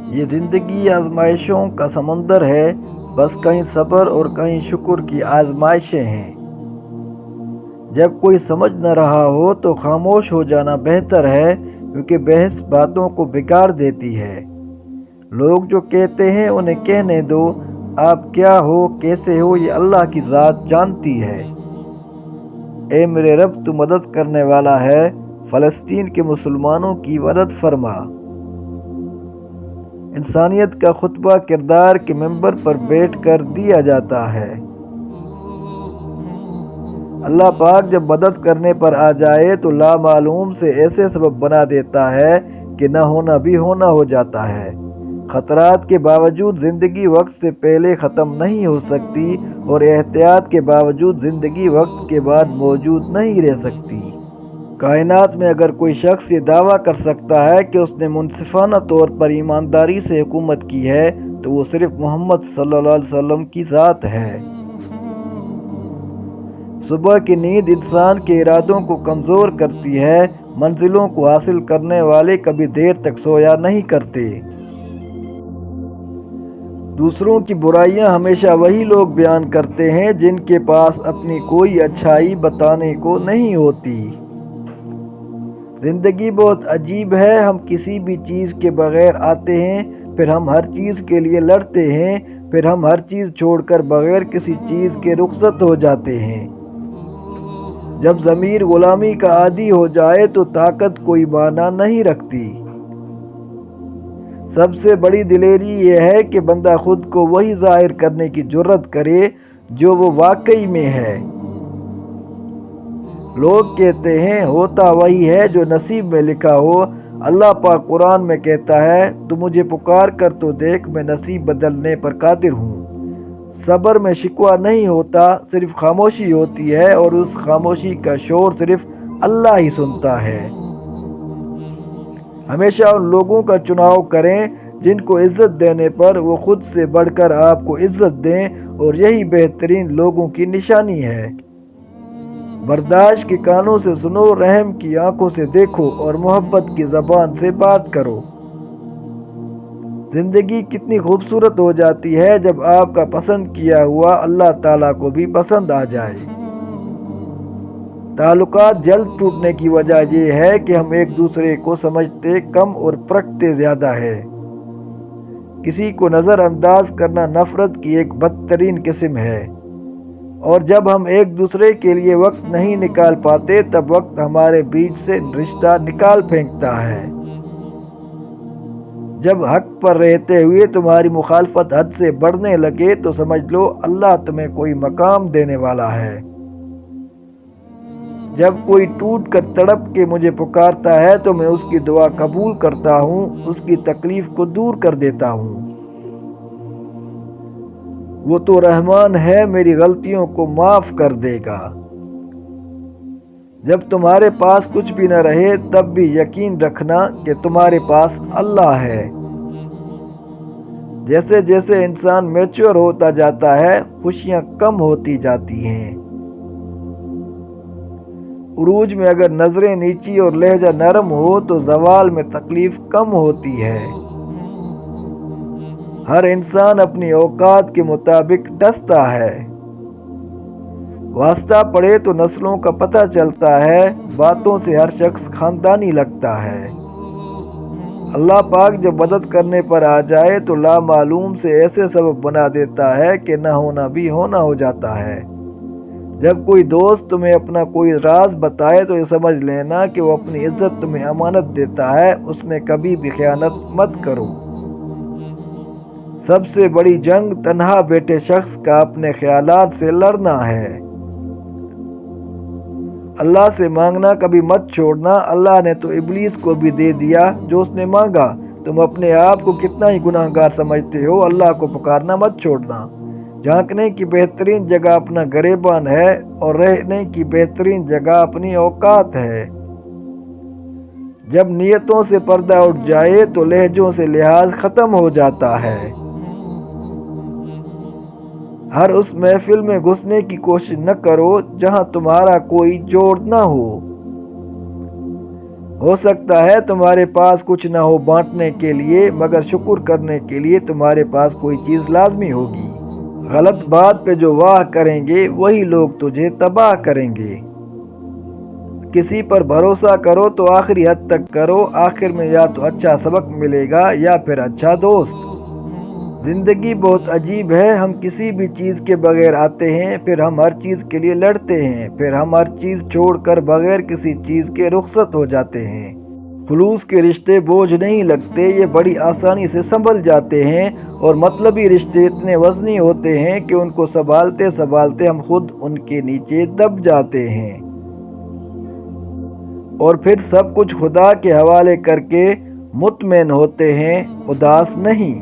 یہ زندگی آزمائشوں کا سمندر ہے، بس کہیں صبر اور کہیں شکر کی آزمائشیں ہیں۔ جب کوئی سمجھ نہ رہا ہو تو خاموش ہو جانا بہتر ہے، کیونکہ بحث باتوں کو بگاڑ دیتی ہے۔ لوگ جو کہتے ہیں انہیں کہنے دو، آپ کیا ہو، کیسے ہو، یہ اللہ کی ذات جانتی ہے۔ اے میرے رب، تو مدد کرنے والا ہے، فلسطین کے مسلمانوں کی مدد فرما۔ انسانیت کا خطبہ کردار کے منبر پر بیٹھ کر دیا جاتا ہے۔ اللہ پاک جب مدد کرنے پر آ جائے تو لامعلوم سے ایسے سبب بنا دیتا ہے کہ نہ ہونا بھی ہونا ہو جاتا ہے۔ خطرات کے باوجود زندگی وقت سے پہلے ختم نہیں ہو سکتی، اور احتیاط کے باوجود زندگی وقت کے بعد موجود نہیں رہ سکتی۔ کائنات میں اگر کوئی شخص یہ دعویٰ کر سکتا ہے کہ اس نے منصفانہ طور پر ایمانداری سے حکومت کی ہے تو وہ صرف محمد صلی اللہ علیہ وسلم کی ذات ہے۔ صبح کی نیند انسان کے ارادوں کو کمزور کرتی ہے۔ منزلوں کو حاصل کرنے والے کبھی دیر تک سویا نہیں کرتے۔ دوسروں کی برائیاں ہمیشہ وہی لوگ بیان کرتے ہیں جن کے پاس اپنی کوئی اچھائی بتانے کو نہیں ہوتی۔ زندگی بہت عجیب ہے، ہم کسی بھی چیز کے بغیر آتے ہیں، پھر ہم ہر چیز کے لیے لڑتے ہیں، پھر ہم ہر چیز چھوڑ کر بغیر کسی چیز کے رخصت ہو جاتے ہیں۔ جب ضمیر غلامی کا عادی ہو جائے تو طاقت کوئی معنی نہیں رکھتی۔ سب سے بڑی دلیری یہ ہے کہ بندہ خود کو وہی ظاہر کرنے کی جرت کرے جو وہ واقعی میں ہے۔ لوگ کہتے ہیں ہوتا وہی ہے جو نصیب میں لکھا ہو۔ اللہ پاک قرآن میں کہتا ہے، تو مجھے پکار کر تو دیکھ، میں نصیب بدلنے پر قادر ہوں۔ صبر میں شکوہ نہیں ہوتا، صرف خاموشی ہوتی ہے، اور اس خاموشی کا شور صرف اللہ ہی سنتا ہے۔ ہمیشہ ان لوگوں کا چناؤ کریں جن کو عزت دینے پر وہ خود سے بڑھ کر آپ کو عزت دیں، اور یہی بہترین لوگوں کی نشانی ہے۔ برداشت کے کانوں سے سنو، رحم کی آنکھوں سے دیکھو، اور محبت کی زبان سے بات کرو۔ زندگی کتنی خوبصورت ہو جاتی ہے جب آپ کا پسند کیا ہوا اللہ تعالیٰ کو بھی پسند آ جائے۔ تعلقات جلد ٹوٹنے کی وجہ یہ ہے کہ ہم ایک دوسرے کو سمجھتے کم اور پرکھتے زیادہ ہے۔ کسی کو نظر انداز کرنا نفرت کی ایک بدترین قسم ہے، اور جب ہم ایک دوسرے کے لیے وقت نہیں نکال پاتے تب وقت ہمارے بیچ سے رشتہ نکال پھینکتا ہے۔ جب حق پر رہتے ہوئے تمہاری مخالفت حد سے بڑھنے لگے تو سمجھ لو اللہ تمہیں کوئی مقام دینے والا ہے۔ جب کوئی ٹوٹ کر تڑپ کے مجھے پکارتا ہے تو میں اس کی دعا قبول کرتا ہوں، اس کی تکلیف کو دور کر دیتا ہوں۔ وہ تو رحمان ہے، میری غلطیوں کو معاف کر دے گا۔ جب تمہارے پاس کچھ بھی نہ رہے تب بھی یقین رکھنا کہ تمہارے پاس اللہ ہے۔ جیسے جیسے انسان میچور ہوتا جاتا ہے، خوشیاں کم ہوتی جاتی ہیں۔ عروج میں اگر نظریں نیچی اور لہجہ نرم ہو تو زوال میں تکلیف کم ہوتی ہے۔ ہر انسان اپنی اوقات کے مطابق ڈستا ہے۔ واسطہ پڑے تو نسلوں کا پتہ چلتا ہے، باتوں سے ہر شخص خاندانی لگتا ہے۔ اللہ پاک جب مدد کرنے پر آ جائے تو لامعلوم سے ایسے سبب بنا دیتا ہے کہ نہ ہونا بھی ہونا ہو جاتا ہے۔ جب کوئی دوست تمہیں اپنا کوئی راز بتائے تو یہ سمجھ لینا کہ وہ اپنی عزت تمہیں امانت دیتا ہے، اس میں کبھی بھی خیانت مت کرو۔ سب سے بڑی جنگ تنہا بیٹھے شخص کا اپنے خیالات سے لڑنا ہے۔ اللہ سے مانگنا کبھی مت چھوڑنا، اللہ نے تو ابلیس کو بھی دے دیا جو اس نے مانگا۔ تم اپنے آپ کو کتنا ہی گناہگار سمجھتے ہو، اللہ کو پکارنا مت چھوڑنا۔ جھانکنے کی بہترین جگہ اپنا گریبان ہے، اور رہنے کی بہترین جگہ اپنی اوقات ہے۔ جب نیتوں سے پردہ اٹھ جائے تو لہجوں سے لحاظ ختم ہو جاتا ہے۔ ہر اس محفل میں گھسنے کی کوشش نہ کرو جہاں تمہارا کوئی جوڑ نہ ہو۔ ہو سکتا ہے تمہارے پاس کچھ نہ ہو بانٹنے کے لیے، مگر شکر کرنے کے لیے تمہارے پاس کوئی چیز لازمی ہوگی۔ غلط بات پہ جو واہ کریں گے وہی لوگ تجھے تباہ کریں گے۔ کسی پر بھروسہ کرو تو آخری حد تک کرو، آخر میں یا تو اچھا سبق ملے گا یا پھر اچھا دوست۔ زندگی بہت عجیب ہے، ہم کسی بھی چیز کے بغیر آتے ہیں، پھر ہم ہر چیز کے لیے لڑتے ہیں، پھر ہم ہر چیز چھوڑ کر بغیر کسی چیز کے رخصت ہو جاتے ہیں۔ خلوص کے رشتے بوجھ نہیں لگتے، یہ بڑی آسانی سے سنبھل جاتے ہیں، اور مطلبی رشتے اتنے وزنی ہوتے ہیں کہ ان کو سنبھالتے سنبھالتے ہم خود ان کے نیچے دب جاتے ہیں، اور پھر سب کچھ خدا کے حوالے کر کے مطمئن ہوتے ہیں، اداس نہیں۔